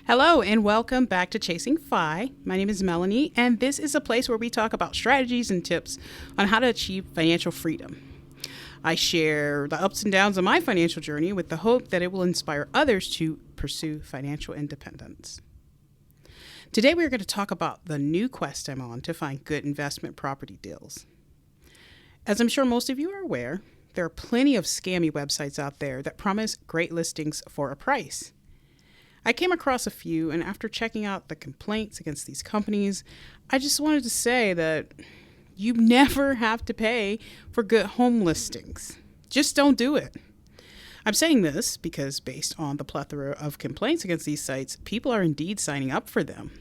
Hello and welcome back to Chasing Fi. My name is Melanie, and this is a place where we talk about strategies and tips on how to achieve financial freedom. I share the ups and downs of my financial journey with the hope that it will inspire others to pursue financial independence. Today we are going to talk about the new quest I'm on to find good investment property deals. As I'm sure most of you are aware, there are plenty of scammy websites out there that promise great listings for a price. I came across a few, and after checking out the complaints against these companies, I just wanted to say that you never have to pay for good home listings. Just don't do it. I'm saying this because based on the plethora of complaints against these sites, people are indeed signing up for them.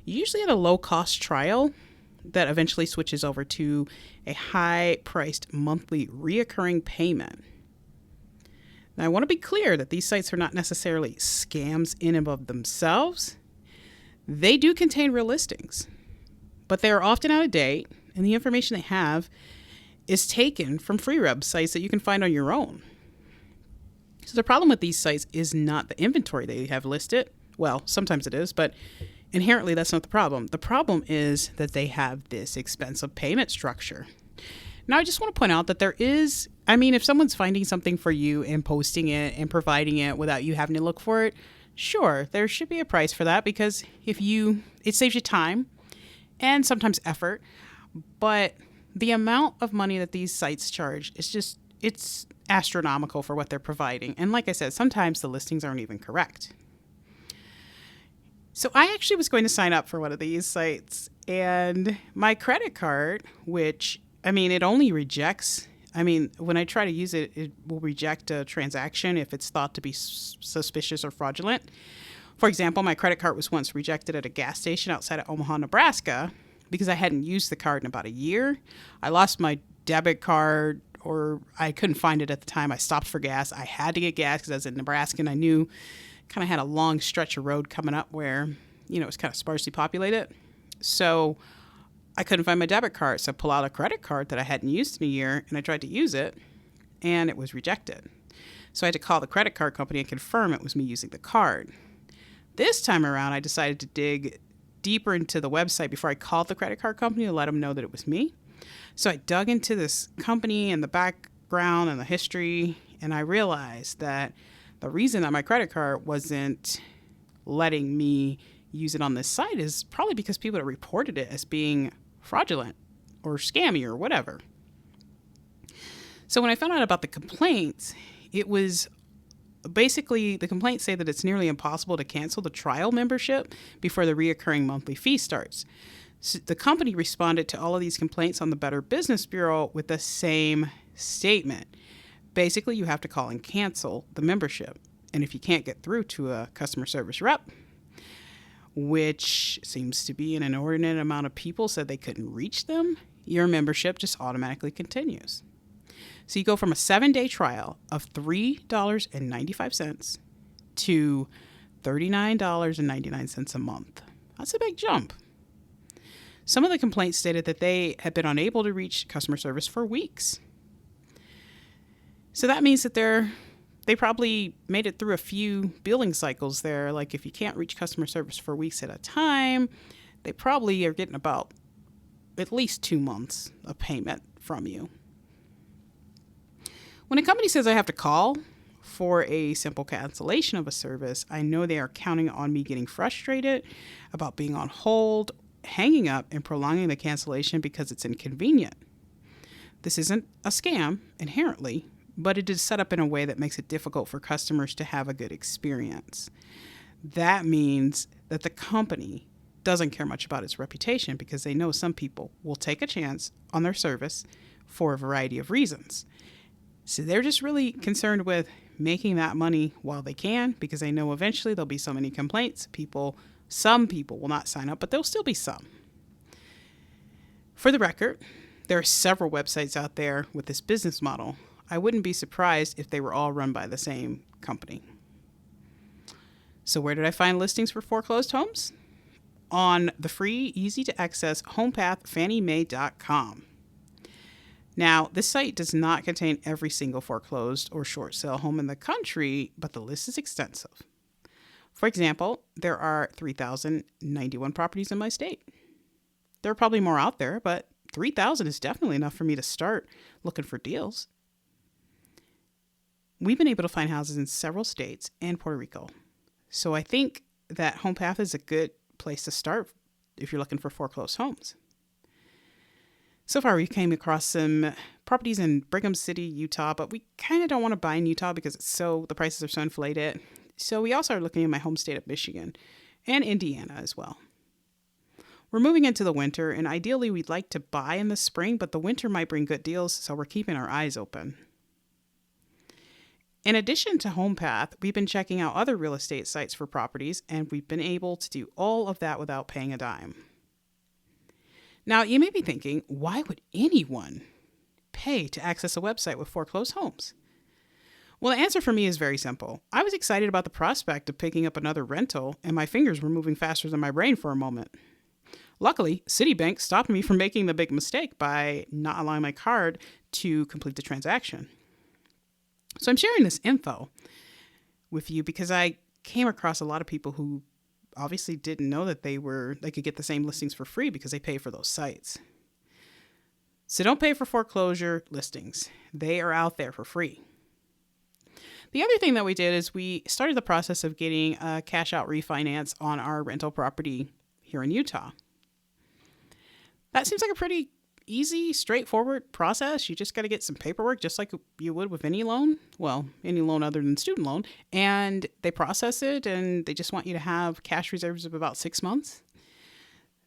Usually at a low-cost trial that eventually switches over to a high-priced monthly reoccurring payment. Now, I want to be clear that these sites are not necessarily scams in and of themselves. They do contain real listings, but they are often out of date, and the information they have is taken from free websites that you can find on your own. So the problem with these sites is not the inventory they have listed. Well, sometimes it is, but inherently that's not the problem. The problem is that they have this expensive payment structure. Now, I just want to point out that if someone's finding something for you and posting it and providing it without you having to look for it, sure, there should be a price for that because it saves you time and sometimes effort. But the amount of money that these sites charge it's astronomical for what they're providing. And like I said, sometimes the listings aren't even correct. So I actually was going to sign up for one of these sites, and my credit card, which it only rejects. When I try to use it, it will reject a transaction if it's thought to be suspicious or fraudulent. For example, my credit card was once rejected at a gas station outside of Omaha, Nebraska, because I hadn't used the card in about a year. I lost my debit card, or I couldn't find it at the time. I stopped for gas. I had to get gas because I was in Nebraska, and I knew kind of had a long stretch of road coming up where, it was kind of sparsely populated. So I couldn't find my debit card, so I pulled out a credit card that I hadn't used in a year, and I tried to use it, and it was rejected. So I had to call the credit card company and confirm it was me using the card. This time around, I decided to dig deeper into the website before I called the credit card company to let them know that it was me. So I dug into this company and the background and the history, and I realized that the reason that my credit card wasn't letting me use it on this site is probably because people had reported it as being fraudulent or scammy or whatever. So when I found out about the complaints, it was basically the complaints say that it's nearly impossible to cancel the trial membership before the reoccurring monthly fee starts. So the company responded to all of these complaints on the Better Business Bureau with the same statement. Basically, you have to call and cancel the membership. And if you can't get through to a customer service rep, which seems to be an inordinate amount of people said they couldn't reach them, your membership just automatically continues. So you go from a 7-day trial of $3.95 to $39.99 a month. That's a big jump. Some of the complaints stated that they had been unable to reach customer service for weeks. So that means that they probably made it through a few billing cycles there. Like if you can't reach customer service for weeks at a time, they probably are getting about at least 2 months of payment from you. When a company says I have to call for a simple cancellation of a service, I know they are counting on me getting frustrated about being on hold, hanging up, and prolonging the cancellation because it's inconvenient. This isn't a scam inherently, but it is set up in a way that makes it difficult for customers to have a good experience. That means that the company doesn't care much about its reputation because they know some people will take a chance on their service for a variety of reasons. So they're just really concerned with making that money while they can because they know eventually there'll be so many complaints. Some people will not sign up, but there'll still be some. For the record, there are several websites out there with this business model. I wouldn't be surprised if they were all run by the same company. So where did I find listings for foreclosed homes? On the free, easy-to-access HomePath FannieMae.com. Now, this site does not contain every single foreclosed or short sale home in the country, but the list is extensive. For example, there are 3,091 properties in my state. There are probably more out there, but 3,000 is definitely enough for me to start looking for deals. We've been able to find houses in several states and Puerto Rico. So I think that HomePath is a good place to start if you're looking for foreclosed homes. So far, we came across some properties in Brigham City, Utah, but we kind of don't want to buy in Utah because the prices are so inflated. So we also are looking in my home state of Michigan and Indiana as well. We're moving into the winter, and ideally we'd like to buy in the spring, but the winter might bring good deals, so we're keeping our eyes open. In addition to HomePath, we've been checking out other real estate sites for properties, and we've been able to do all of that without paying a dime. Now, you may be thinking, why would anyone pay to access a website with foreclosed homes? Well, the answer for me is very simple. I was excited about the prospect of picking up another rental, and my fingers were moving faster than my brain for a moment. Luckily, Citibank stopped me from making the big mistake by not allowing my card to complete the transaction. So I'm sharing this info with you because I came across a lot of people who obviously didn't know that they could get the same listings for free because they pay for those sites. So don't pay for foreclosure listings. They are out there for free. The other thing that we did is we started the process of getting a cash out refinance on our rental property here in Utah. That seems like a pretty easy, straightforward process. You just got to get some paperwork just like you would with any loan. Well, any loan other than student loan. And they process it and they just want you to have cash reserves of about 6 months.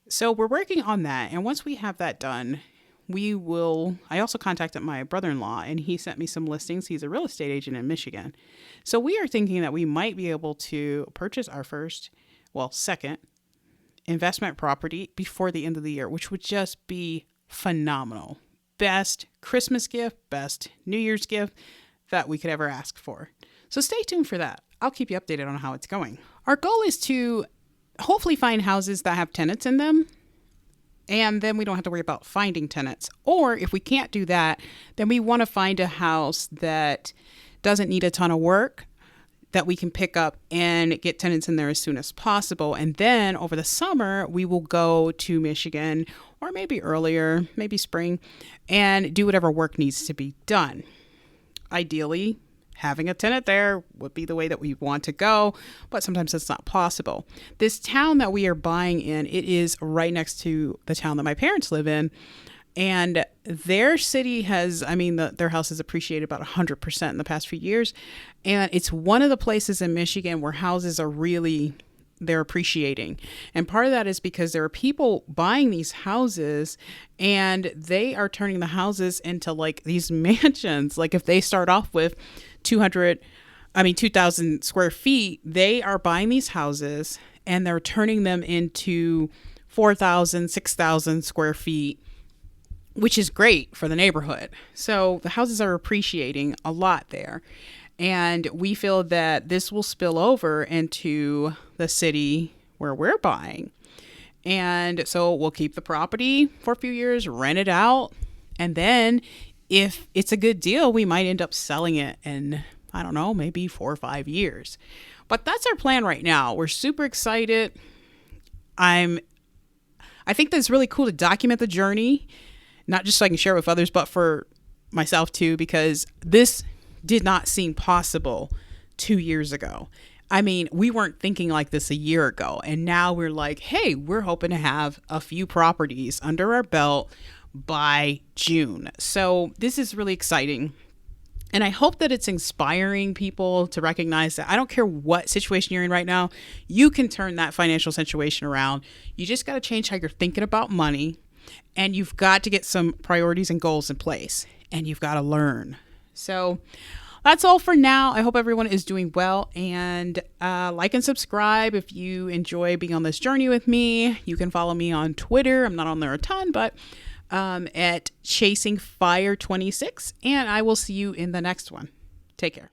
So we're working on that. And once we have that done, I also contacted my brother-in-law and he sent me some listings. He's a real estate agent in Michigan. So we are thinking that we might be able to purchase our second investment property before the end of the year, which would just be phenomenal. Best Christmas gift, best New Year's gift that we could ever ask for. So stay tuned for that. I'll keep you updated on how it's going. Our goal is to hopefully find houses that have tenants in them, and then we don't have to worry about finding tenants. Or if we can't do that, then we want to find a house that doesn't need a ton of work, that we can pick up and get tenants in there as soon as possible. And then over the summer, we will go to Michigan or maybe earlier, maybe spring, and do whatever work needs to be done. Ideally, having a tenant there would be the way that we want to go, but sometimes that's not possible. This town that we are buying in, it is right next to the town that my parents live in. And their city their house has appreciated about 100% in the past few years. And it's one of the places in Michigan where houses are they're appreciating. And part of that is because there are people buying these houses and they are turning the houses into like these mansions. Like if they start off with 2,000 square feet, they are buying these houses and they're turning them into 4,000, 6,000 square feet, which is great for the neighborhood. So the houses are appreciating a lot there. And we feel that this will spill over into the city where we're buying. And so we'll keep the property for a few years, rent it out. And then if it's a good deal, we might end up selling it in, maybe 4 or 5 years. But that's our plan right now. We're super excited. I think that's really cool to document the journey, not just so I can share it with others, but for myself too, because this did not seem possible 2 years ago. We weren't thinking like this a year ago. And now we're like, hey, we're hoping to have a few properties under our belt by June. So this is really exciting. And I hope that it's inspiring people to recognize that I don't care what situation you're in right now, you can turn that financial situation around. You just got to change how you're thinking about money. And you've got to get some priorities and goals in place. And you've got to learn. So that's all for now. I hope everyone is doing well, and like and subscribe if you enjoy being on this journey with me. You can follow me on Twitter. I'm not on there a ton, but at Chasing F.I.R.E 26, and I will see you in the next one. Take care.